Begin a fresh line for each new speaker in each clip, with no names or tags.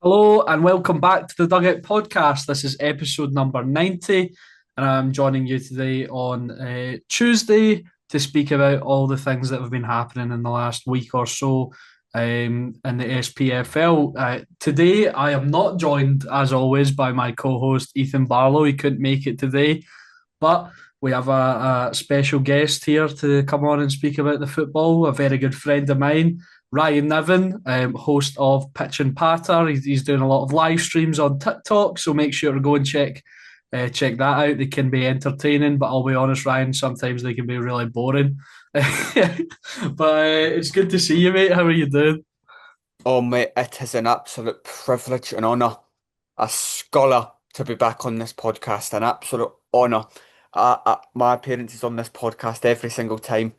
Hello and welcome back to the Dugout podcast. This is episode number 90, and I'm joining you today on Tuesday to speak about all the things that have been happening in the last week or so in the SPFL. Today, I am not joined, as always, by my co host Ethan Barlow. He couldn't make it today, but we have a special guest here to come on and speak about the football, a very good friend of mine. Ryan Niven, host of Pitch and Patter. He's doing a lot of live streams on TikTok, so make sure to go and check that out. They can be entertaining, but I'll be honest, Ryan, sometimes they can be really boring. But it's good to see you, mate. How are you doing?
Oh, mate, it is an absolute privilege and honour, a scholar to be back on this podcast. An absolute honour. My appearances on this podcast every single time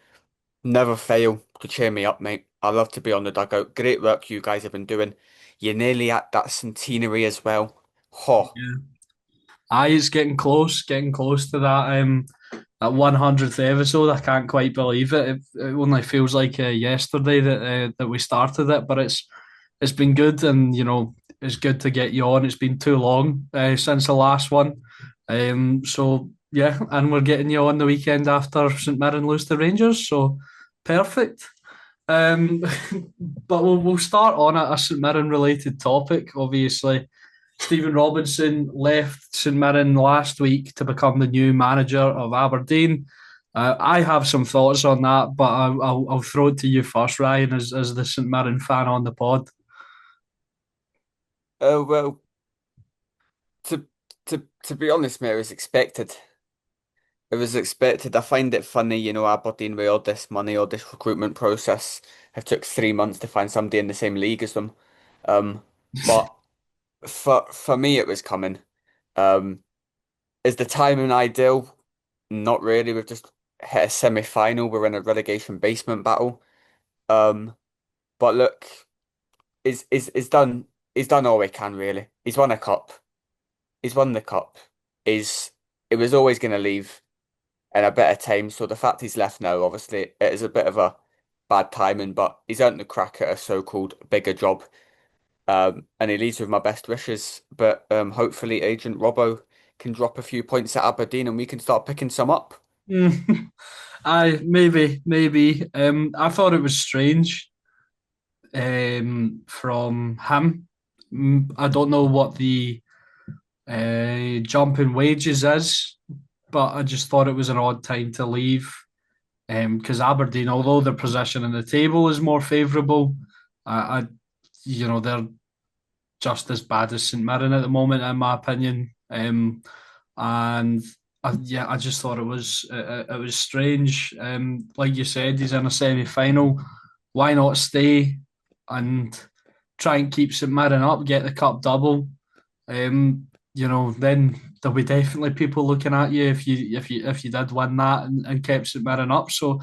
never fail to cheer me up, mate. I love to be on the dugout. Great work you guys have been doing. You're nearly at that centenary as well. Oh,
Yeah. Aye, it's getting close to that 100th episode. I can't quite believe it. It only feels like yesterday that we started it, but it's been good, and it's good to get you on. It's been too long since the last one, so yeah, and we're getting you on the weekend after St Mirren lose to Rangers, so perfect. Um, but we'll start on a St Mirren related topic. Obviously, Stephen Robinson left St Mirren last week to become the new manager of Aberdeen. I have some thoughts on that, but I'll throw it to you first, Ryan, as the St Mirren fan on the pod.
well, to to be honest, mate, it was expected. It was expected. I find it funny, Aberdeen with all this money, all this recruitment process have took 3 months to find somebody in the same league as them. Um, but for me, it was coming. Um, is the timing ideal? Not really. We've just hit a semi-final. We're in a relegation basement battle. Um, but look, is done. He's done all he can really. He's won a cup. He's won the cup. Is it was always going to leave in a better time. So the fact he's left now, obviously, it is a bit of a bad timing, but he's earned the crack at a so-called bigger job. And he leaves with my best wishes. But hopefully, Agent Robbo can drop a few points at Aberdeen and we can start picking some up.
Mm. I maybe. I thought it was strange from him. I don't know what the jump in wages is, but I just thought it was an odd time to leave. Because Aberdeen, although their position in the table is more favourable, I they're just as bad as St Mirren at the moment, in my opinion. And yeah, I just thought it was strange. Like you said, he's in a semi final. Why not stay and try and keep St Mirren up, get the cup double? Then there'll be definitely people looking at you if you did win that and kept St Mirren up. So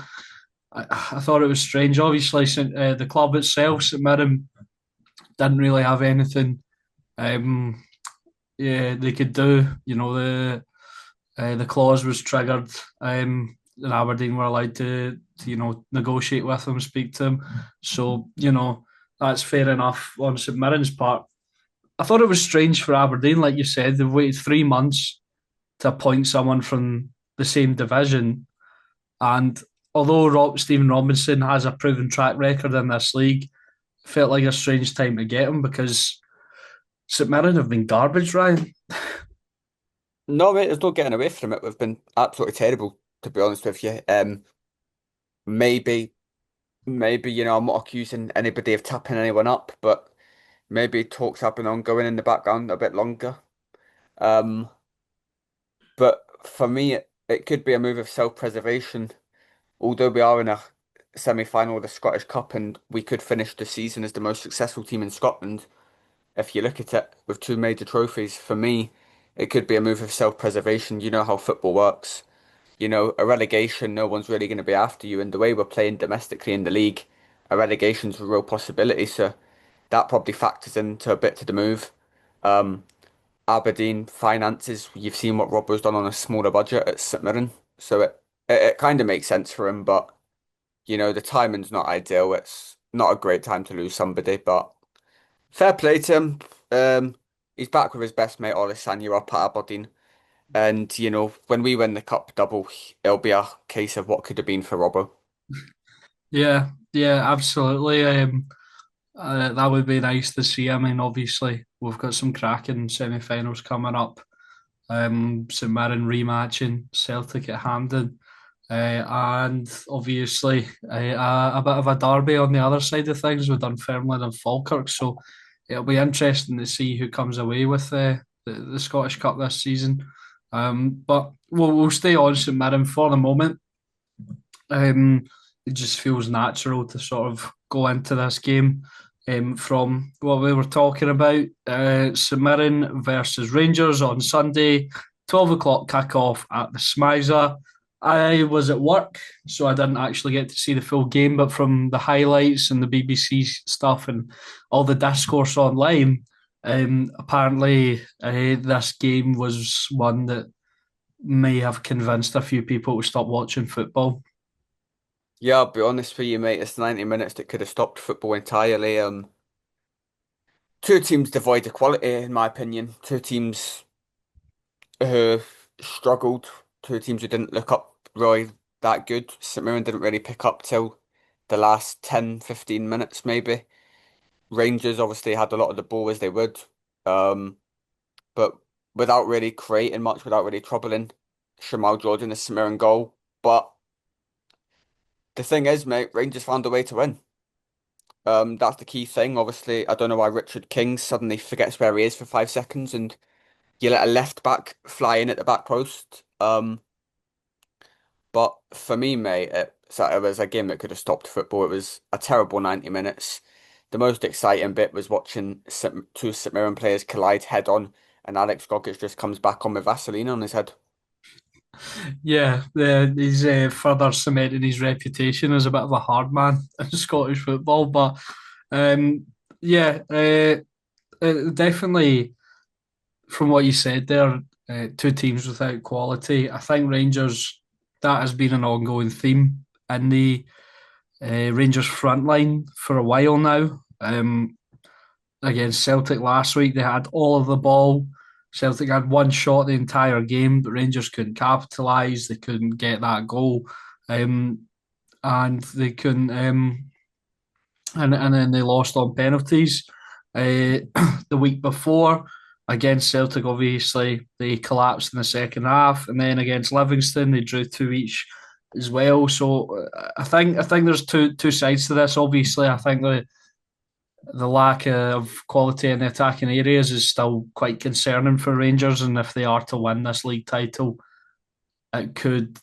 I thought it was strange. Obviously, the club itself, St Mirren, didn't really have anything. Um, yeah, they could do. The clause was triggered, and Aberdeen were allowed to negotiate with them, speak to them. So that's fair enough on St Mirren's part. I thought it was strange for Aberdeen, like you said, they've waited 3 months to appoint someone from the same division. And although Stephen Robinson has a proven track record in this league, it felt like a strange time to get him because St Mirren have been garbage, Ryan.
No, mate, there's no getting away from it. We've been absolutely terrible, to be honest with you. Maybe, maybe, I'm not accusing anybody of tapping anyone up, but maybe talks have been ongoing in the background a bit longer. Um, but for me, it could be a move of self-preservation. Although we are in a semi-final of the Scottish Cup and we could finish the season as the most successful team in Scotland, if you look at it with two major trophies, for me, it could be a move of self-preservation. You know how football works. A relegation, no one's really going to be after you. And the way we're playing domestically in the league, a relegation's a real possibility. So that probably factors into a bit to the move. Um, Aberdeen finances, you've seen what Robbo's done on a smaller budget at St Mirren. So it kind of makes sense for him, but the timing's not ideal. It's not a great time to lose somebody, but fair play to him. He's back with his best mate Olisanya up at Aberdeen. And, when we win the cup double, it'll be a case of what could have been for Robbo.
Yeah, yeah, absolutely. That would be nice to see. I mean, obviously, we've got some cracking semi-finals coming up. St Mirren rematching Celtic at Hampden, and obviously a bit of a derby on the other side of things with Dunfermline and Falkirk. So it'll be interesting to see who comes away with the Scottish Cup this season. But we'll stay on St Mirren for the moment. Um, it just feels natural to sort of go into this game from what we were talking about. St Mirren versus Rangers on Sunday, 12 o'clock kick-off at the Smiza. I was at work, so I didn't actually get to see the full game, but from the highlights and the BBC stuff and all the discourse online, apparently this game was one that may have convinced a few people to stop watching football.
Yeah, I'll be honest with you, mate. It's 90 minutes that could have stopped football entirely. Two teams devoid of quality, in my opinion. Two teams who struggled. Two teams who didn't look up really that good. St Mirren didn't really pick up till the last 10, 15 minutes, maybe. Rangers obviously had a lot of the ball as they would. Um, but without really creating much, without really troubling Shamal Jordan, the St Mirren goal. But the thing is, mate, Rangers found a way to win. That's the key thing. Obviously, I don't know why Richard King suddenly forgets where he is for 5 seconds and you let a left back fly in at the back post. But for me, mate, it was a game that could have stopped football. It was a terrible 90 minutes. The most exciting bit was watching two St Mirren players collide head on, and Alex Gogic just comes back on with Vaseline on his head.
Yeah, he's further cementing his reputation as a bit of a hard man in Scottish football. But um, yeah, definitely from what you said there, two teams without quality. I think Rangers, that has been an ongoing theme in the Rangers front line for a while now. Against Celtic last week, they had all of the ball. Celtic had one shot the entire game, but Rangers couldn't capitalise. They couldn't get that goal, and they couldn't. And then they lost on penalties. The week before against Celtic, obviously they collapsed in the second half, and then against Livingston they drew two each as well. So I think there's two sides to this. Obviously, I think the lack of quality in the attacking areas is still quite concerning for Rangers, and if they are to win this league title, it could,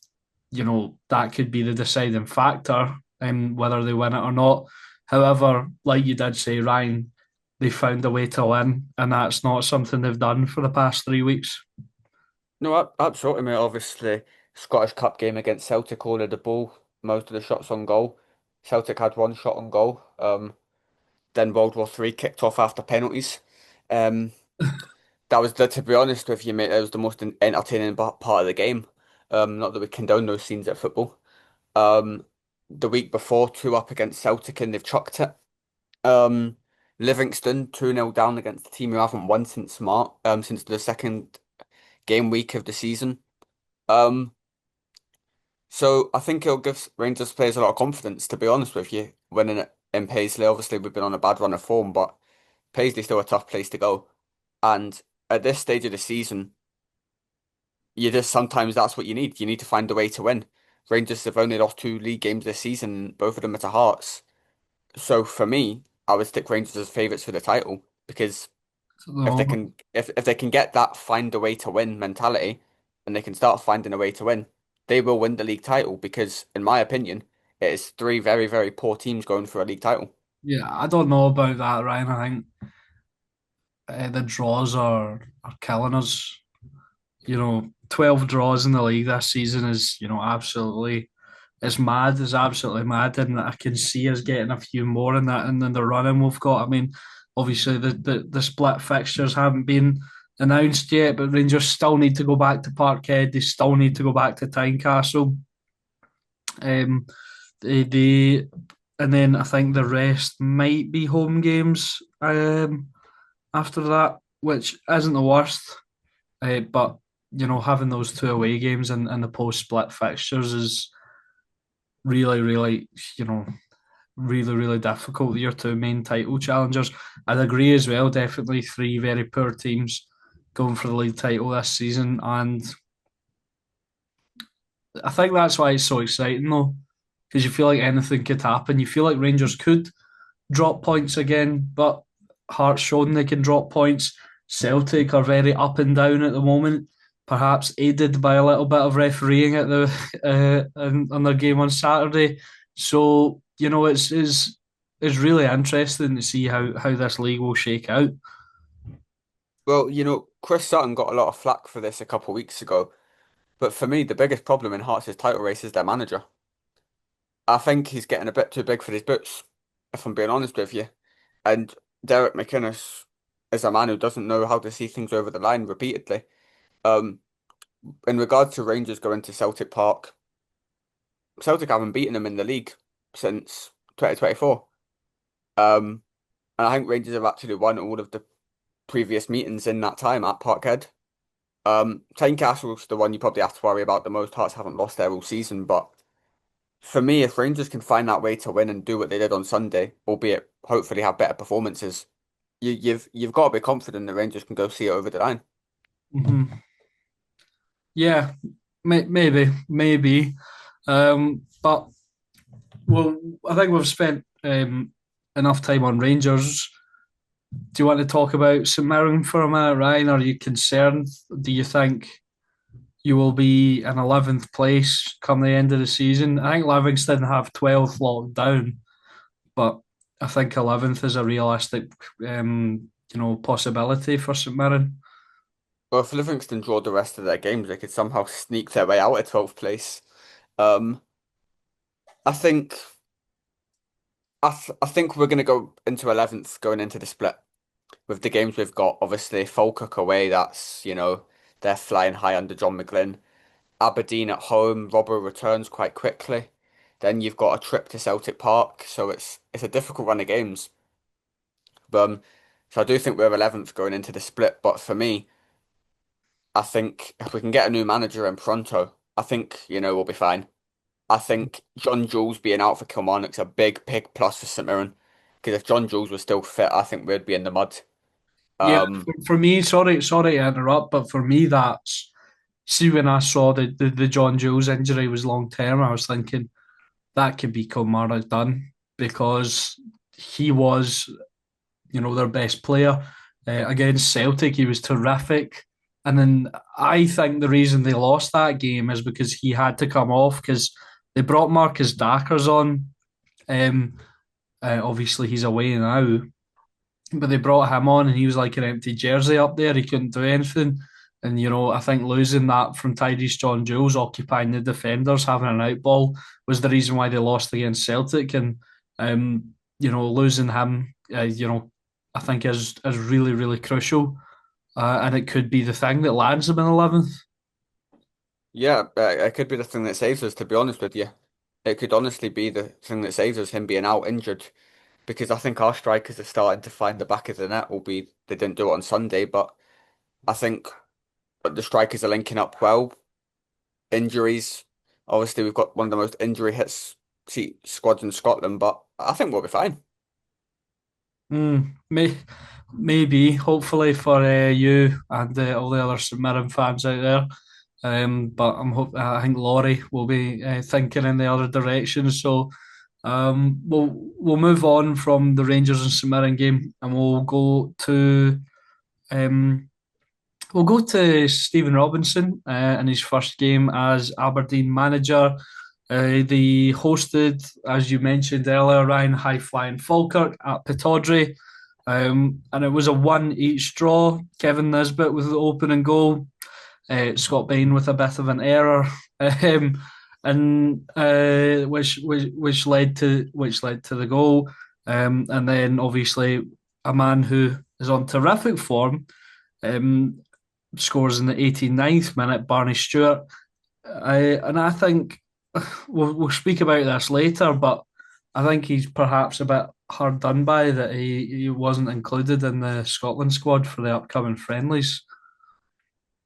that could be the deciding factor in whether they win it or not. However, like you did say, Ryan, they found a way to win, and that's not something they've done for the past 3 weeks.
No, absolutely, mate. Obviously, Scottish Cup game against Celtic, all of the ball, most of the shots on goal. Celtic had one shot on goal. Then World War Three kicked off after penalties. Um, that was to be honest with you, mate. That was the most entertaining part of the game. Not that we condone those scenes at football. Um, the week before, two up against Celtic and they've chucked it. Um, Livingston 2-0 down against the team who haven't won since the second game week of the season. Um, so I think it'll give Rangers players a lot of confidence, to be honest with you, winning it in Paisley. Obviously, we've been on a bad run of form, but Paisley's still a tough place to go. And at this stage of the season, you just sometimes that's what you need. You need to find a way to win. Rangers have only lost two league games this season, both of them at Hearts. So for me, I would stick Rangers as favourites for the title because if they
So,
can if they can get that find a way to win mentality and they can start finding a way to win, they will win the league title because in my opinion, it is three very, very poor teams going for a league title.
yeah, I don't know about that, Ryan. I think the draws are killing us. 12 draws in the league this season is, absolutely, it's mad. It's absolutely mad. And I can see us getting a few more in that and then the running we've got. I mean, obviously the split fixtures haven't been announced yet, but Rangers still need to go back to Parkhead. They still need to go back to Tynecastle. Um, they and then I think the rest might be home games. after that, which isn't the worst. But having those two away games and the post-split fixtures is really, really, really, really difficult. Your two main title challengers. I'd agree as well. Definitely three very poor teams going for the league title this season, and I think that's why it's so exciting though, because you feel like anything could happen. You feel like Rangers could drop points again, but Hearts shown they can drop points. Celtic are very up and down at the moment, perhaps aided by a little bit of refereeing at the on their game on Saturday. So it's really interesting to see how this league will shake out.
Well, Chris Sutton got a lot of flack for this a couple of weeks ago, but for me, the biggest problem in Hearts' title race is their manager. I think he's getting a bit too big for his boots, if I'm being honest with you. And Derek McInnes is a man who doesn't know how to see things over the line repeatedly. Um, in regards to Rangers going to Celtic Park, Celtic haven't beaten them in the league since 2024. And I think Rangers have actually won all of the previous meetings in that time at Parkhead. Tynecastle's the one you probably have to worry about the most. Hearts haven't lost there all season, but for me, if Rangers can find that way to win and do what they did on Sunday, albeit hopefully have better performances, you've got to be confident the Rangers can go see it over the line.
Mm-hmm. Yeah, maybe. But well, I think we've spent enough time on Rangers. Do you want to talk about St Mirren for a minute, Ryan? Are you concerned? Do you think you will be in 11th place come the end of the season? I think Livingston have 12th locked down, but I think 11th is a realistic, possibility for St Mirren.
Well, if Livingston draw the rest of their games, they could somehow sneak their way out of 12th place. Um, I think I think we're going to go into 11th going into the split with the games we've got. Obviously, Falkirk away, that's, they're flying high under John McGlynn. Aberdeen at home, Robbo returns quite quickly. Then you've got a trip to Celtic Park, so it's a difficult run of games. So I do think we're 11th going into the split, but for me, I think if we can get a new manager in pronto, I think, we'll be fine. I think John Jules being out for Kilmarnock's a big plus for St Mirren. Because if John Jules was still fit, I think we'd be in the mud.
Yeah,
Um,
for me, sorry to interrupt, but for me, that's see when I saw the John Jules injury was long term, I was thinking that could be Kilmarnock done because he was, their best player against Celtic. He was terrific, and then I think the reason they lost that game is because he had to come off because they brought Marcus Dackers on. Um, Obviously, he's away now, but they brought him on and he was like an empty jersey up there. He couldn't do anything. And, I think losing that from Tyrese John Jules occupying the defenders, having an out ball, was the reason why they lost against Celtic. And, losing him, I think is really, really crucial. And it could be the thing that lands them in 11th.
yeah, it could be the thing that saves us, to be honest with you. It could honestly be the thing that saves us, him being out injured. Because I think our strikers are starting to find the back of the net, albeit they didn't do it on Sunday, but I think the strikers are linking up well. Injuries, obviously we've got one of the most injury hits squads in Scotland, but I think we'll be fine.
Mm, maybe, hopefully for you and all the other St Mirren fans out there. But I think Laurie will be thinking in the other direction. So we'll move on from the Rangers and St Mirren game, and um, we'll go to Stephen Robinson in his first game as Aberdeen manager. They hosted, as you mentioned earlier, Ryan high flying Falkirk at Pittodrie. And it was a 1-1 draw. Kevin Nisbet with the opening goal. Scott Bain with a bit of an error, and which led to the goal. And then obviously a man who is on terrific form um, scores in the 89th minute, Barney Stewart. And I think we'll speak about this later, but I think he's perhaps a bit hard done by that he wasn't included in the Scotland squad for the upcoming friendlies.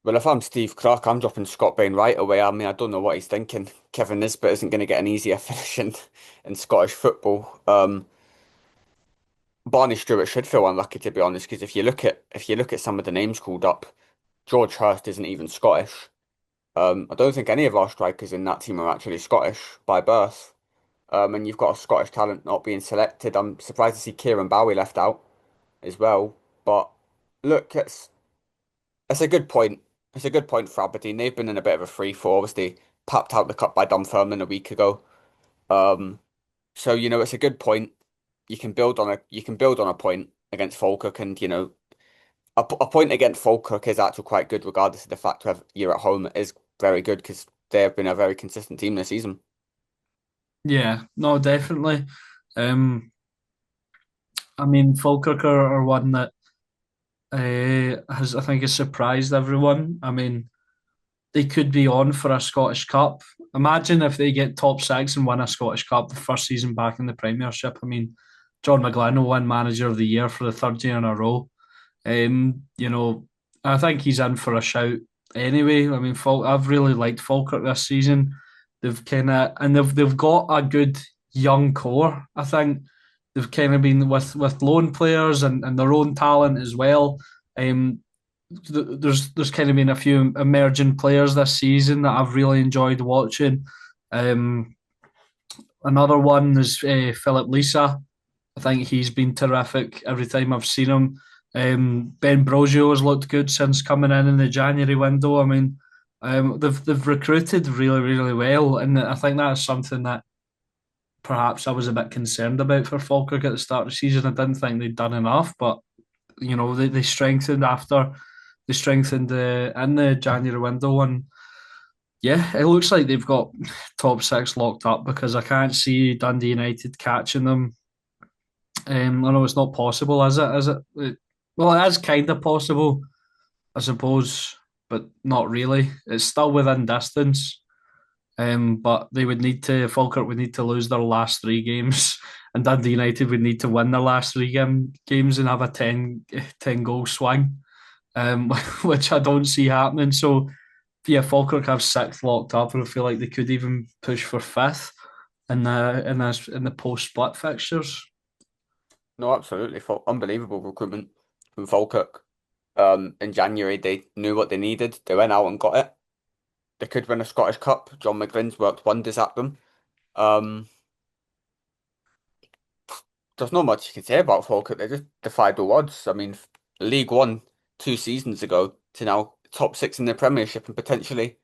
Well, if I'm Steve Clark, I'm dropping Scott Bain right away. I mean, I don't know what he's thinking. Kevin Nisbet isn't going to get an easier finish in Scottish football. Barney Stewart should feel unlucky, to be honest, because if you look at some of the names called up, George Hurst isn't even Scottish. I don't think any of our strikers in that team are actually Scottish by birth. And you've got a Scottish talent not being selected. I'm surprised to see Kieran Bowie left out as well. But look, it's a good point. It's a good point for Aberdeen. They've been in a bit of a free fall. Obviously, papped out the cup by Dunfermline a week ago. Um, so it's a good point. You can build on a point against Falkirk, and a point against Falkirk is actually quite good, regardless of the fact that you're at home. It is very good because they have been a very consistent team this season.
Yeah, no, definitely. Um, I mean, Falkirk are one that has, I think, has surprised everyone. I mean, they could be on for a Scottish Cup. Imagine if they get top six and win a Scottish Cup the first season back in the Premiership. I mean, John McGlynn will win Manager of the Year for the third year in a row. You know, I think he's in for a shout anyway. I mean, I've really liked Falkirk this season. They've kind of and they've got a good young core. I think they've kind of been with loan players and their own talent as well. Um, there's kind of been a few emerging players this season that I've really enjoyed watching. Um, Another one is Philip Lisa. I think he's been terrific every time I've seen him. Ben Brogio has looked good since coming in the January window. I mean, they've recruited really really well, and I think that's something that perhaps I was a bit concerned about for Falkirk at the start of the season. I didn't think they'd done enough, but they strengthened after they strengthened in the January window, and yeah, it looks like they've got top six locked up because I can't see Dundee United catching them. I know it's not possible, is it? Well, it is kind of possible, I suppose, but not really. It's still within distance. But they would need to Falkirk would need to lose their last three games, and Dundee United would need to win their last three games and have a 10 goal swing, which I don't see happening. So yeah, Falkirk have sixth locked up, and I feel like they could even push for fifth in the post split fixtures.
No, absolutely. Unbelievable recruitment from Falkirk. In January, they knew what they needed. They went out and got it. They could win a Scottish Cup. John McGlynn's worked wonders at them. Um, there's not much you can say about Falkirk. They just defied all odds. I mean, League One 2 seasons ago to now top six in the Premiership and potentially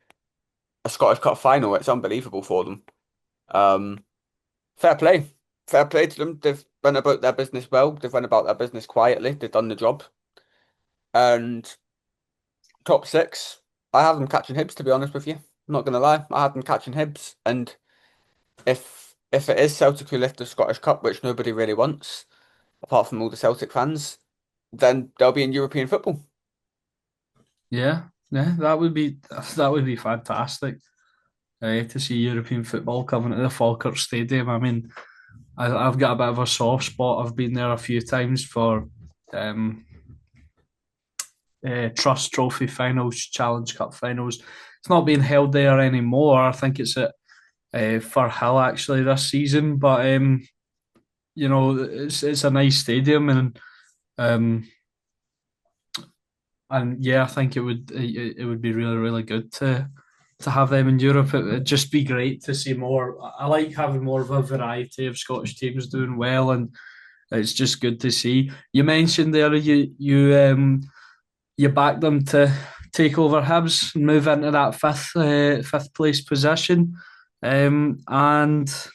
a Scottish Cup final. It's unbelievable for them. Um, fair play. Fair play to them. They've run about their business well. They've run about their business quietly. They've done the job. And top six, I have them catching Hibs, to be honest with you. I'm not gonna lie. I have them catching Hibs. And if it is Celtic who lift the Scottish Cup, which nobody really wants, apart from all the Celtic fans, then they'll be in European football.
Yeah, yeah, that would be fantastic to see European football coming to the Falkirk Stadium. I mean, I've got a bit of a soft spot. I've been there a few times for um, Trust Trophy finals, Challenge Cup finals. It's not being held there anymore. I think it's at Fir Hill actually this season, but it's a nice stadium um, and yeah, I think it would be really really good to have them in Europe. It'd just be great to see more. I like having more of a variety of Scottish teams doing well, and it's just good to see. You mentioned there you backed them to take over Hibs and move into that fifth place position, and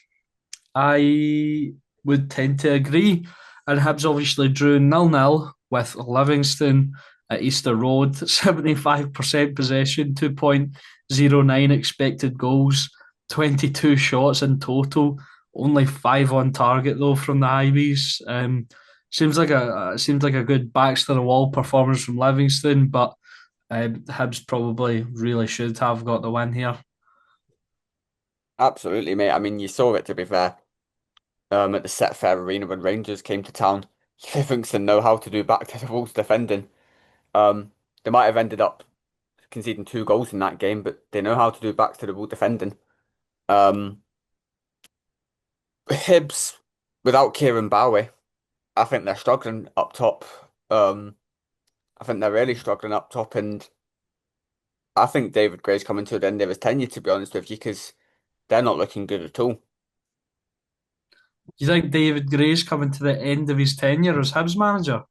I would tend to agree. And Hibs obviously drew 0-0 with Livingston at Easter Road, 75% possession, 2.09 expected goals, 22 shots in total, only five on target though from the Ivies. Seems like a good backs to the wall performance from Livingston, but Hibs probably really should have got the win here.
Absolutely, mate. I mean, you saw it, to be fair. at the Set Fair Arena when Rangers came to town. Livingston know how to do back to the Wolves defending. Um, they might have ended up conceding 2 goals in that game, but they know how to do back to the Wolves defending. Um, Hibs, without Kieran Bowie, I think they're struggling up top. I think they're really struggling up top, and I think David Gray's coming to the end of his tenure, to be honest with you, because they're not looking good at all.
Do you think David Gray's coming to the end of his tenure as Hibs manager?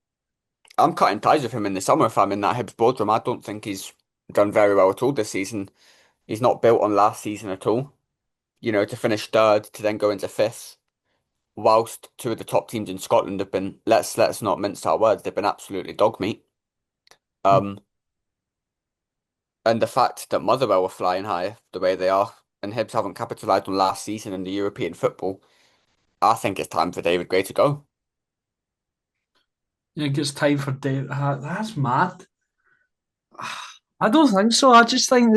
I'm cutting ties with him in the summer if I'm in that Hibs boardroom. I don't think he's done very well at all this season. He's not built on last season at all. To finish third to then go into fifth, whilst two of the top teams in Scotland have been, let's not mince our words, they've been absolutely dog meat. Um, and the fact that Motherwell were flying high the way they are, and Hibs haven't capitalised on last season in the European football, I think it's time for David Gray to go.
You think it's time for David? That's mad. I don't think so. I just think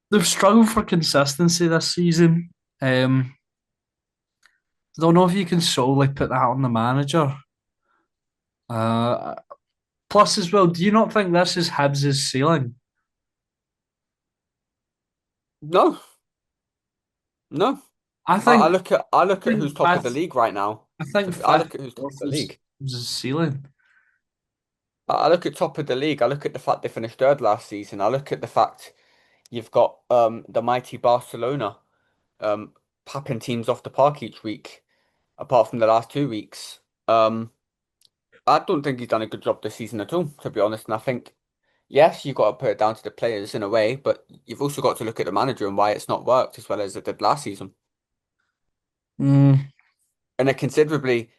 they've struggled for consistency this season. I don't know if you can solely put that on the manager. Uh, Plus, as well, do you not think this is Hibs' ceiling?
No, no.
I
I
think,
look at
think
who's top of the
fifth.
league right now.
I think
I
fifth
look at who's top of
fourth
the league.
is his ceiling.
I look at top of the league. I look at the fact they finished third last season. I look at the fact you've got the mighty Barcelona um papping teams off the park each week, apart from the last 2 weeks. I don't think he's done a good job this season at all, to be honest. And I think yes, you've got to put it down to the players in a way, but you've also got to look at the manager and why it's not worked as well as it did last season.
Mm,
In a considerably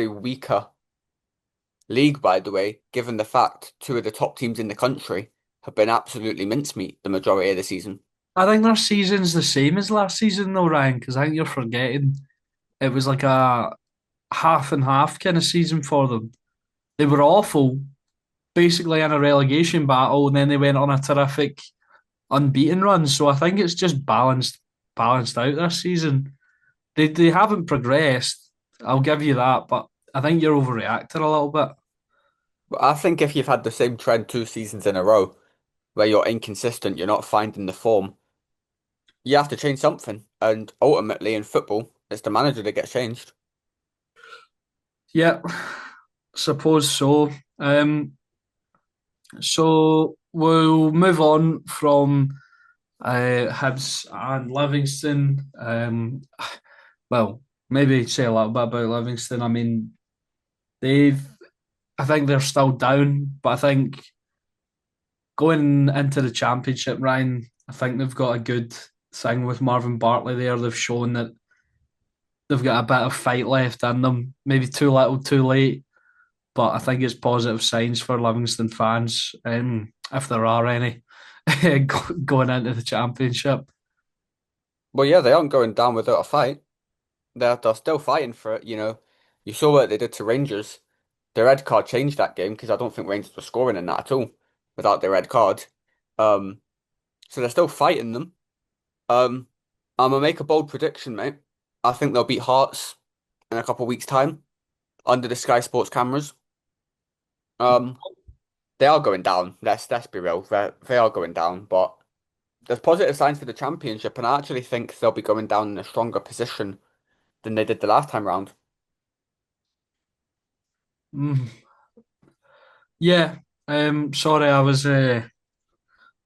weaker league, by the way, given the fact two of the top teams in the country have been absolutely mincemeat the majority of the season.
I think their season's the same as last season, though, Ryan, because I think you're forgetting it was like a half and half kind of season for them. They were awful, basically in a relegation battle, and then they went on a terrific unbeaten run. So I think it's just balanced out this season. They haven't progressed. I'll give you that, but I think you're overreacting a little bit.
But I think if you've had the same trend 2 seasons in a row, where you're inconsistent, you're not finding the form, you have to change something. And ultimately in football, it's the manager that gets changed.
Yeah, suppose so. So we'll move on from Hibs and Livingston. Well, maybe say a little bit about Livingston. I mean, they've. I think they're still down, but I think going into the championship, Ryan, I think they've got a good thing with Marvin Bartley there. They've shown that they've got a bit of fight left in them. Maybe too little, too late, but I think it's positive signs for Livingston fans, if there are any, going into the championship.
Well, yeah, they aren't going down without a fight. They're still fighting for it, you know. You saw what they did to Rangers. Their red card changed that game because I don't think Rangers were scoring in that at all without their red card. Um, so they're still fighting them. Um, I'm gonna make a bold prediction, mate. I think they'll beat Hearts in a couple of weeks' time under the Sky Sports cameras. Um, they are going down. Let's be real. They are going down, but there's positive signs for the championship, and I actually think they'll be going down in a stronger position than they did the last time round.
Mm. Yeah. Sorry,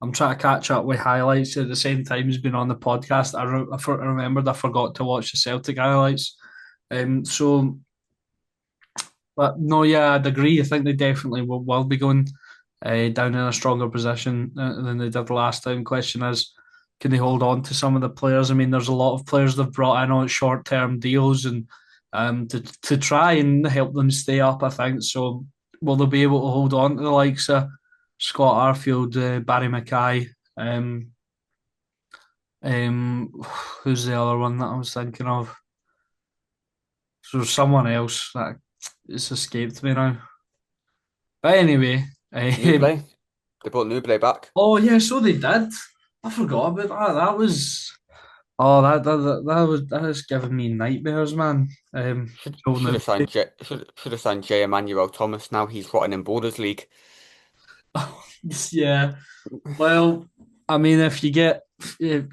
I'm trying to catch up with highlights at the same time as being on the podcast. Remembered I forgot to watch the Celtic highlights. So, but no, yeah, I'd agree. I think they definitely will be going down in a stronger position than they did last time. Question is, can they hold on to some of the players? I mean, there's a lot of players they've brought in on short term deals and to try and help them stay up. I think so. Will they be able to hold on to the likes of Scott Arfield, Barry Mackay? Um, um, who's the other one that I was thinking of? So someone else that it's escaped me now. But anyway,
Newblay, they brought Newblay back.
oh yeah, so they did. I forgot about that. That was Oh, that was giving me nightmares, man. Joe
Should have signed
Newby.
should have signed J. Emmanuel Thomas. Now he's rotting in Borders League.
Yeah. Well, I mean, if you get, he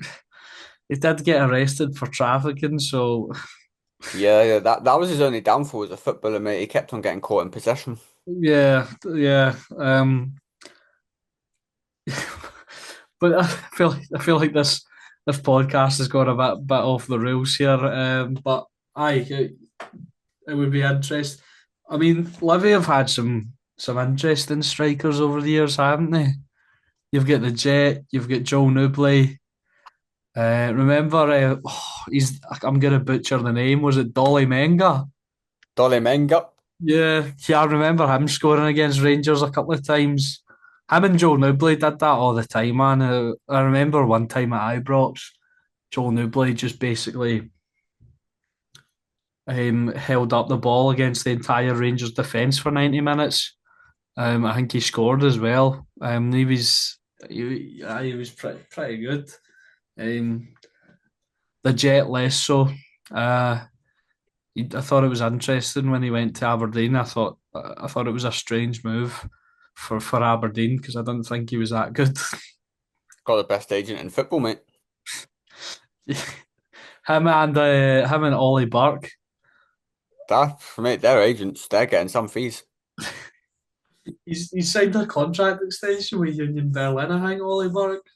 did get arrested for trafficking, so
Yeah, that was his only downfall as a footballer, mate. He kept on getting caught in possession.
yeah, yeah. But I feel like this podcast has gone a bit off the rails here. But aye, it would be interesting. I mean, Livy have had some interesting strikers over the years, haven't they? You've got the Jet, you've got Joel Newbley. Remember, I'm going to butcher the name. Was it Dolly Menga?
Dolly Menga.
Yeah, I remember him scoring against Rangers a couple of times. Him and Joel Newbley did that all the time, man. I remember one time at Ibrox, Joel Newbley just basically held up the ball against the entire Rangers defence for 90 minutes. I think he scored as well. He was pretty good. Um, the Jet less so. Uh, I thought it was interesting when he went to Aberdeen. I thought it was a strange move for Aberdeen because I didn't think he was that good.
Got the best agent in football, mate.
Him and Ollie Burke.
That, mate, their agents, they're getting some fees.
He's signed a contract extension with Union Berlin. I think Ollie Burke.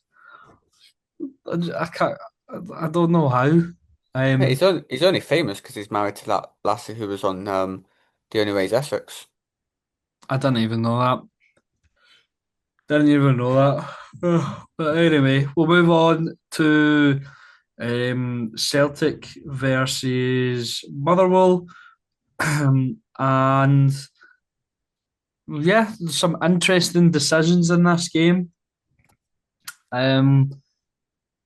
I can't. I don't know how.
Mate,
Um,
he's only famous because he's married to that lassie who was on The Only Way is Essex.
I didn't even know that. Didn't even know that. But anyway, we'll move on to Celtic versus Motherwell. And yeah, some interesting decisions in this game. Um,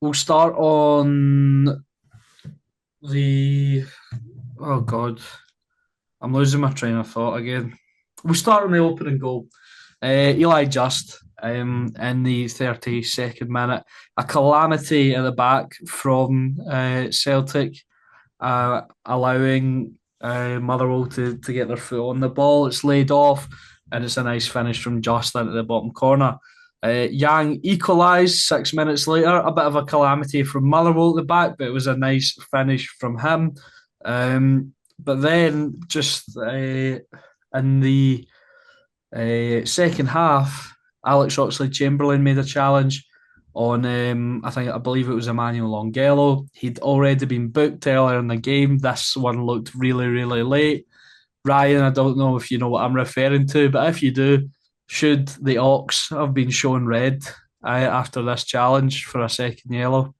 we'll start on the. Oh God, I'm losing my train of thought again. We'll start on the opening goal. Eli Just in the 32nd minute. A calamity at the back from Celtic, allowing Motherwell to get their foot on the ball. It's laid off, and it's a nice finish from Just into the bottom corner. Yang equalised 6 minutes later. A bit of a calamity from Motherwell at the back, but it was a nice finish from him. But then, just in the second half, Alex Oxlade-Chamberlain made a challenge on, I believe it was Emmanuel Longelo. He'd already been booked earlier in the game. This one looked really, really late. Ryan, I don't know if you know what I'm referring to, but if you do, should the Ox have been shown red after this challenge for a second yellow?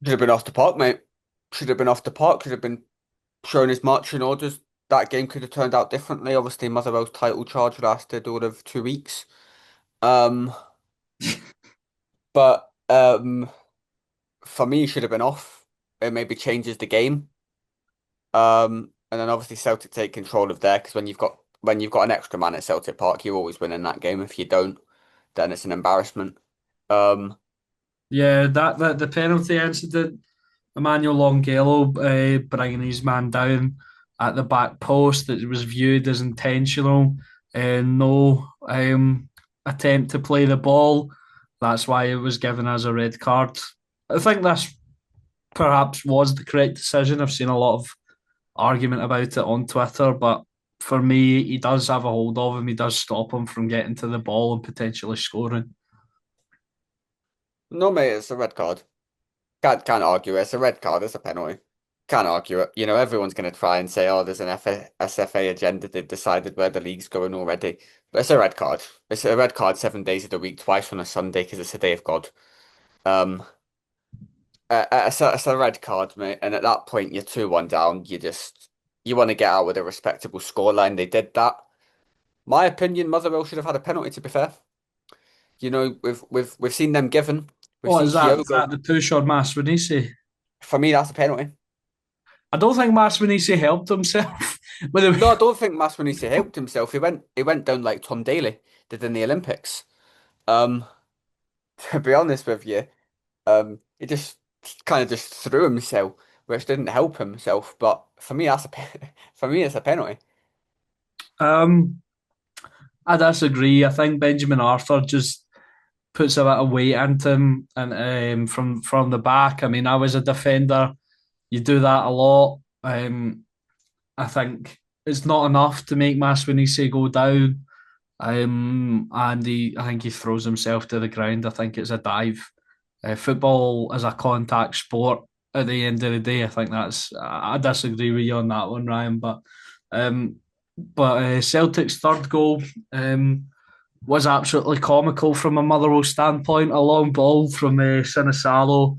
Should have been off the park, mate. Should have been off the park. Should have been shown his marching orders. That game could have turned out differently. Obviously, Motherwell's title charge lasted all of 2 weeks. Um, but for me, he should have been off. It maybe changes the game. And then obviously Celtic take control of there because when you've got an extra man at Celtic Park, you always win in that game. If you don't, then it's an embarrassment. Um,
Yeah, that the penalty incident, Emmanuel Longelo bringing his man down at the back post, that was viewed as intentional and no attempt to play the ball. That's why it was given as a red card. I think this perhaps was the correct decision. I've seen a lot of argument about it on Twitter, but for me, he does have a hold of him. He does stop him from getting to the ball and potentially scoring.
no, mate, it's a red card. Can't argue it. It's a red card. It's a penalty. Can't argue it. You know, everyone's going to try and say, "Oh, there's an SFA agenda. They've decided where the league's going already." But it's a red card. It's a red card 7 days of the week, twice on a Sunday because it's a day of God. Um, it's a red card, mate. And at that point, you're 2-1 down. You want to get out with a respectable scoreline. They did that. My opinion, Motherwell should have had a penalty. To be fair, you know, we've seen them given. We've
What
seen
is that? Is
Kyogo.
that the push on Maswanisi?
For me, that's a penalty.
I don't think Maswanisi helped himself. By the way,
No, I don't think Maswanisi helped himself. He went down like Tom Daly did in the Olympics. Um, to be honest with you, he just kind of just threw himself, which didn't help himself. But for me, for me, it's a penalty.
Um, I disagree. I think Benjamin Arthur just puts a bit of weight into him, and from the back. I mean, I was a defender. You do that a lot. I think it's not enough to make Maswinisi go down. I think he throws himself to the ground. I think it's a dive. Football is a contact sport. At the end of the day, I think I disagree with you on that one, Ryan. Um, Celtic's third goal was absolutely comical from a Motherwell standpoint. A long ball from Sinisalo.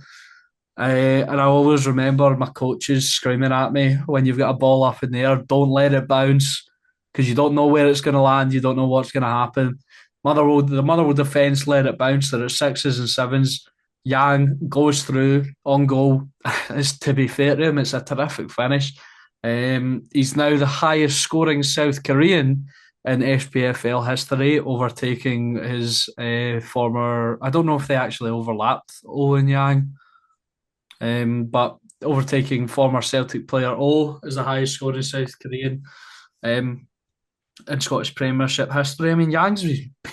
And I always remember my coaches screaming at me when you've got a ball up in the air, don't let it bounce because you don't know where it's going to land. You don't know what's going to happen. The Motherwell defence let it bounce. There are sixes and sevens. Yang goes through on goal. It's, to be fair to him, it's a terrific finish. He's now the highest scoring South Korean in SPFL history, overtaking his former. I don't know if they actually overlapped, Owen Yang. But overtaking former Celtic player O as the highest scoring South Korean um, in Scottish Premiership history. I mean, Yang's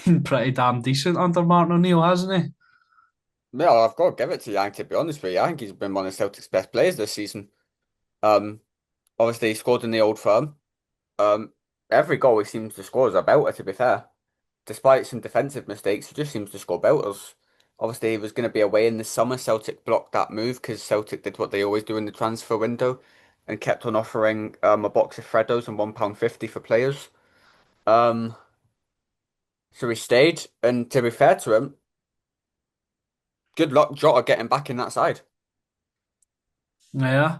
been pretty damn decent under Martin O'Neill, hasn't he?
Well, I've got to give it to Yang, to be honest with you. I think he's been one of Celtic's best players this season. Um, Obviously he scored in the Old Firm. Um, every goal he seems to score is a belter, to be fair. Despite some defensive mistakes, he just seems to score belters. Obviously, he was going to be away in the summer. Celtic blocked that move because Celtic did what they always do in the transfer window and kept on offering a box of Freddos and £1.50 for players. Um, so he stayed, and to be fair to him, good luck Jota getting back in that side.
Yeah.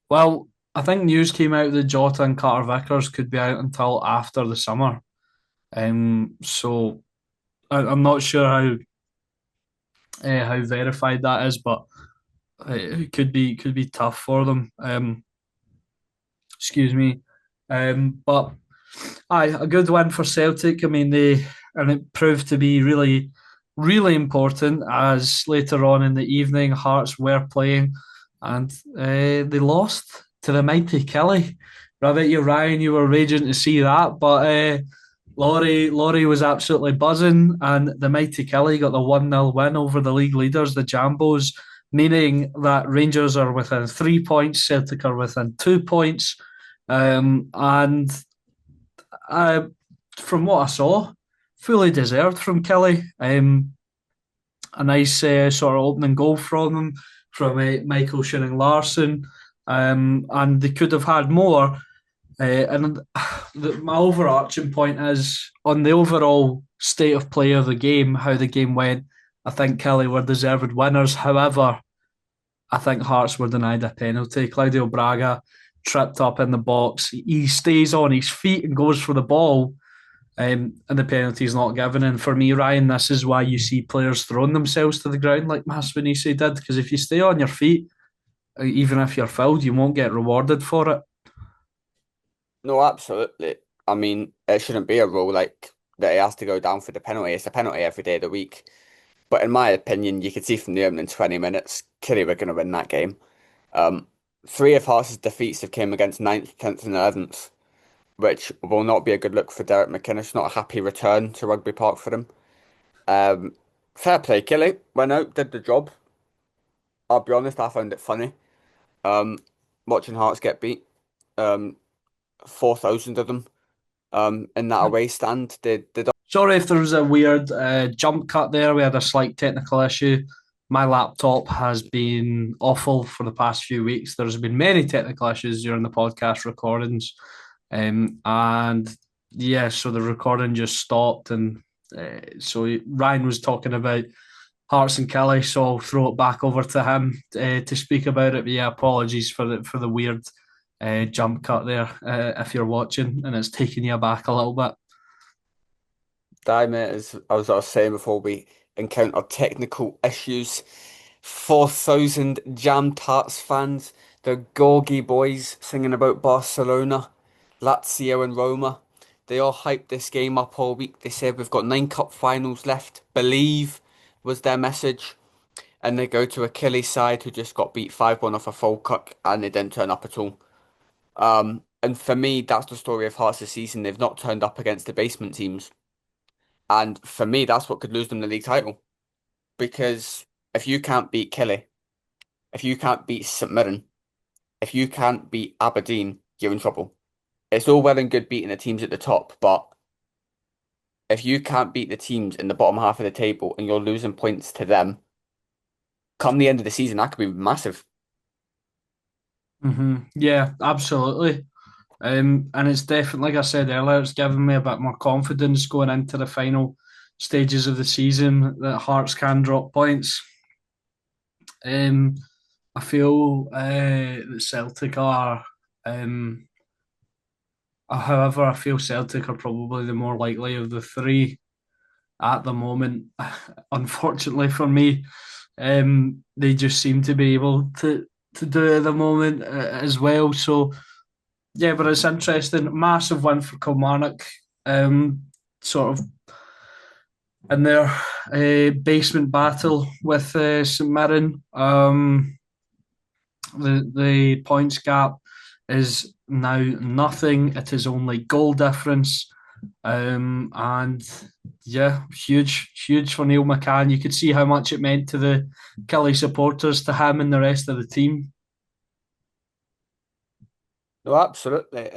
Well, I think news came out that Jota and Carter Vickers could be out until after the summer. So I'm not sure how verified that is, but it could be tough for them. Excuse me. But aye, a good win for Celtic. I mean, it proved to be really, really important as later on in the evening, Hearts were playing and they lost to the mighty Killie. I bet you, Ryan, you were raging to see that, but Laurie was absolutely buzzing, and the mighty Killie got the 1-0 win over the league leaders, the Jambos, meaning that Rangers are within 3 points, Celtic are within 2 points. And I, from what I saw, fully deserved from Killie. A nice sort of opening goal from him, from Michael Shinning Larson. And they could have had more. And my overarching point is on the overall state of play of the game, how the game went. I think Kelly were deserved winners. However, I think Hearts were denied a penalty. Claudio Braga tripped up in the box. He stays on his feet and goes for the ball, and the penalty is not given. And for me, Ryan, this is why you see players throwing themselves to the ground like Masvinisi did. Because if you stay on your feet, even if you're fouled, you won't get rewarded for it.
No, absolutely. I mean, it shouldn't be a rule like that he has to go down for the penalty. It's a penalty every day of the week. But in my opinion, you could see from the opening 20 minutes, Killie were going to win that game. Um, Three of Hearts' defeats have came against ninth, 10th and 11th, which will not be a good look for Derek McInnes. Not a happy return to Rugby Park for him. Um, Fair play, Killie. Went out, did the job. I'll be honest, I found it funny. Um, Watching Hearts get beat. 4,000 of them. In that away stand. Did
Sorry if there was a weird jump cut there. We had a slight technical issue. My laptop has been awful for the past few weeks. There's been many technical issues during the podcast recordings. And yeah, so the recording just stopped. And so Ryan was talking about Hearts and Kelly, so I'll throw it back over to him to speak about it. But yeah, apologies for the weird jump cut there if you're watching and it's taking you back a little bit.
die, mate, as I was saying before we encountered technical issues. 4,000 Jam Tarts fans, the Gorgie boys singing about Barcelona, Lazio and Roma. They all hyped this game up all week. They said we've got 9 cup finals left. Believe was their message. and they go to a Killie side who just got beat 5-1 off a Falkirk and they didn't turn up at all. And for me, that's the story of Hearts this season. They've not turned up against the basement teams. And for me, that's what could lose them the league title. Because if you can't beat Killie, if you can't beat St Mirren, if you can't beat Aberdeen, you're in trouble. It's all well and good beating the teams at the top, but if you can't beat the teams in the bottom half of the table and you're losing points to them, come the end of the season, that could be massive.
Yeah, absolutely. And it's definitely, like I said earlier, it's given me a bit more confidence going into the final stages of the season that Hearts can drop points. Um, I feel that Celtic are, however, I feel Celtic are probably the more likely of the three at the moment. Unfortunately for me, they just seem to be able to do it at the moment as well. So yeah, but it's interesting. Massive win for Kilmarnock. Sort of in their basement battle with St Mirren. The points gap is now nothing. It is only goal difference. And yeah, huge for Neil McCann. You could see how much it meant to the Killie supporters, to him and the rest of the team.
No, absolutely.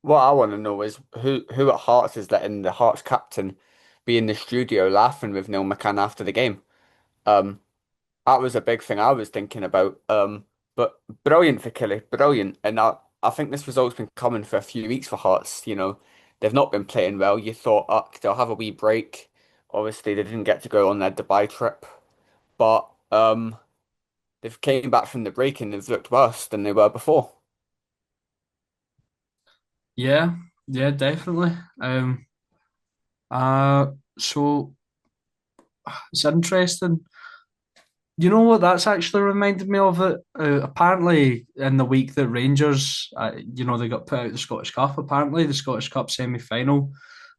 What I want to know is who at Hearts is letting the Hearts captain be in the studio laughing with Neil McCann after the game. Um, that was a big thing I was thinking about. But brilliant for Killie, brilliant. And I think this result's been coming for a few weeks for Hearts. They've not been playing well. You thought, they'll have a wee break. Obviously, they didn't get to go on their Dubai trip, but they've came back from the break and they've looked worse than they were before.
Yeah, yeah, definitely. Uh, so it's interesting. You know what? That's actually reminded me of it. Apparently, in the week that Rangers, they got put out the Scottish Cup. Apparently, the Scottish Cup semi-final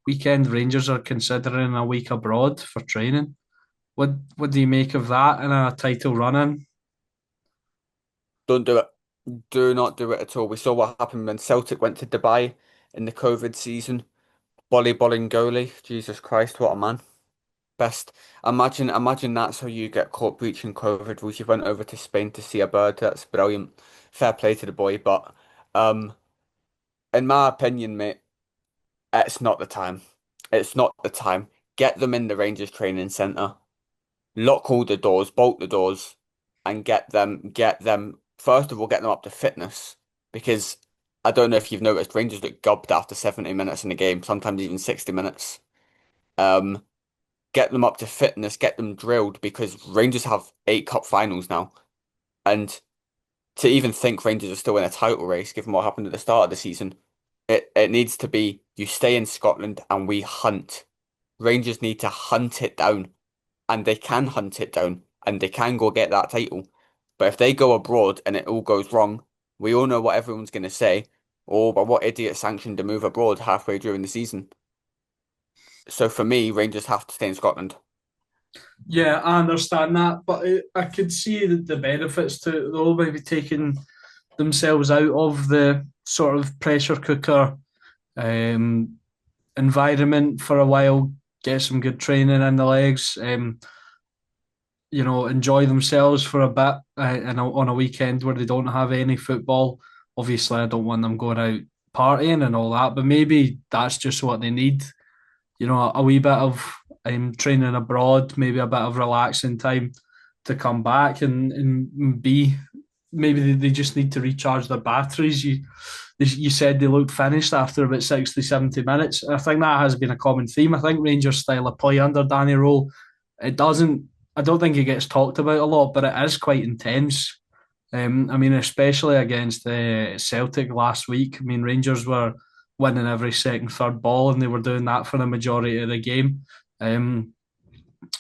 weekend, Rangers are considering a week abroad for training. What do you make of that in a title run-in?
Don't do it. Do not do it at all. We saw what happened when Celtic went to Dubai in the COVID season. Volleyballing goalie. Jesus Christ, what a man. Best. Imagine that's how you get caught breaching COVID rules. You went over to Spain to see a bird. That's brilliant. Fair play to the boy, but um, in my opinion, mate, it's not the time. It's not the time. Get them in the Rangers training centre. Lock all the doors, bolt the doors, and get them. First of all, get them up to fitness because I don't know if you've noticed, Rangers look gubbed after 70 minutes in the game, sometimes even 60 minutes. Um, get them up to fitness, get them drilled because Rangers have 8 cup finals now. And to even think Rangers are still in a title race, given what happened at the start of the season, it needs to be you stay in Scotland and we hunt. Rangers need to hunt it down, and they can hunt it down, and they can go get that title. But if they go abroad and it all goes wrong, we all know what everyone's going to say. Oh, but what idiot sanctioned a move abroad halfway during the season? So for me, Rangers have to stay in Scotland.
Yeah, I understand that, but I could see the benefits to it, though, maybe taking themselves out of the sort of pressure cooker um, environment for a while, get some good training in the legs, enjoy themselves for a bit on a weekend where they don't have any football. Obviously, I don't want them going out partying and all that, but maybe that's just what they need. A wee bit of training abroad, maybe a bit of relaxing time to come back and be. Maybe they just need to recharge their batteries. You said they looked finished after about 60, 70 minutes. I think that has been a common theme. I think Rangers' style of play under Danny Rowe, it doesn't, I don't think it gets talked about a lot, but it is quite intense. I mean, especially against Celtic last week. I mean, Rangers were winning every second, third ball, and they were doing that for the majority of the game. And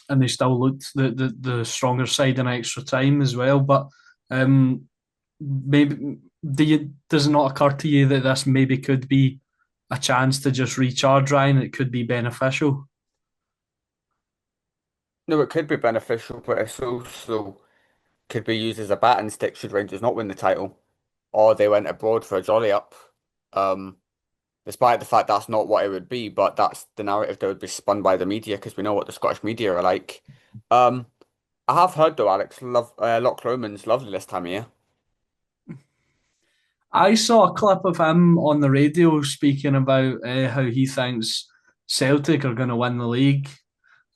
they still looked the stronger side in extra time as well. But maybe does it not occur to you that this maybe could be a chance to just recharge, Ryan? It could be beneficial.
No, it could be beneficial, but it's also could be used as a batting stick should Rangers not win the title, or they went abroad for a jolly up. Um, Despite the fact that's not what it would be, but that's the narrative that would be spun by the media because we know what the Scottish media are like. Um, I have heard though, Alex, Loch Lomond's lovely this time of year.
I saw a clip of him on the radio speaking about how he thinks Celtic are going to win the league.